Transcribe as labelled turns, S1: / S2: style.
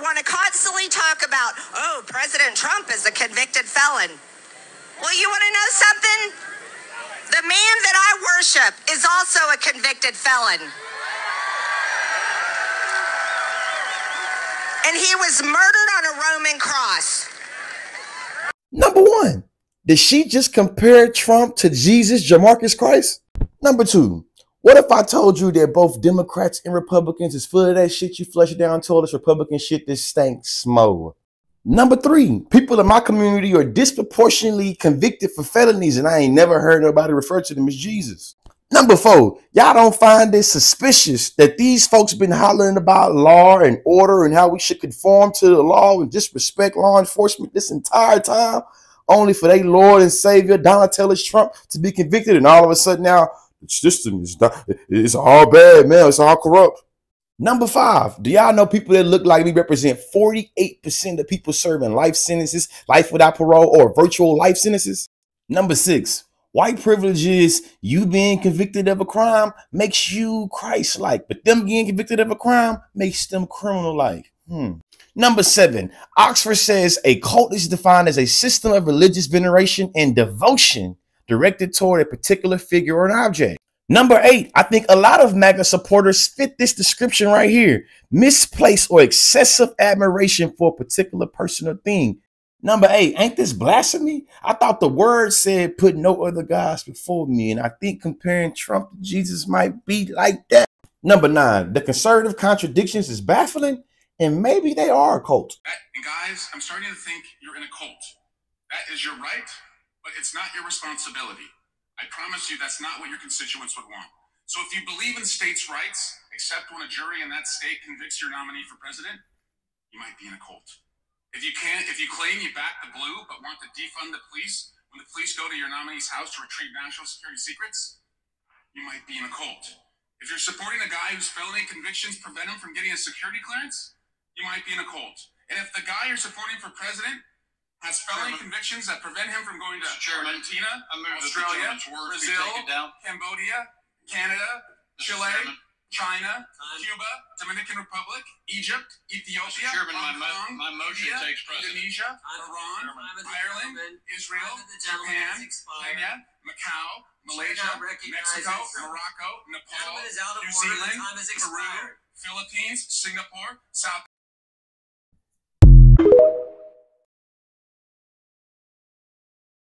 S1: want to constantly talk about, oh, President Trump is a convicted felon. Well, you want to know something? The man that I worship is also a convicted felon. And he was murdered on a Roman cross.
S2: Number one, did she just compare Trump to Jesus, Jamarcus Christ? Number two, what if I told you that both Democrats and Republicans is full of that shit you flush down toilets, Republican shit that stank smo? Number three, people in my community are disproportionately convicted for felonies, and I ain't never heard nobody refer to them as Jesus. Number four, y'all don't find it suspicious that these folks been hollering about law and order and how we should conform to the law and disrespect law enforcement this entire time, only for their Lord and Savior, Donald Trump, to be convicted, and all of a sudden now, the system is it's all bad, man. It's all corrupt. Number five, do y'all know people that look like me represent 48% of people serving life sentences, life without parole, or virtual life sentences? Number six, white privilege is you being convicted of a crime makes you Christ-like, but them being convicted of a crime makes them criminal-like. Number seven, Oxford says a cult is defined as a system of religious veneration and devotion directed toward a particular figure or an object. Number eight, I think a lot of MAGA supporters fit this description right here. Misplaced or excessive admiration for a particular person or thing. Number eight, ain't this blasphemy? I thought the word said put no other gods before me, and I think comparing Trump to Jesus might be like that. Number nine, the conservative contradictions is baffling, and maybe they are a cult.
S3: And guys, I'm starting to think you're in a cult. That is your right, but it's not your responsibility. I promise you that's not what your constituents would want. So if you believe in states' rights, except when a jury in that state convicts your nominee for president, you might be in a cult. If you claim you back the blue but want to defund the police when the police go to your nominee's house to retrieve national security secrets, you might be in a cult. If you're supporting a guy whose felony convictions prevent him from getting a security clearance, you might be in a cult. And if the guy you're supporting for president has felony convictions that prevent him from going to Argentina, Australia, Brazil, Cambodia, Canada, Chile, China, Cuba, Dominican Republic, Egypt, Ethiopia, Hong Kong, India, Indonesia, Iran, Ireland, Israel, Japan, Kenya, Macau, Malaysia, Mexico, Morocco, Nepal, New Zealand, Peru, Philippines, Singapore, South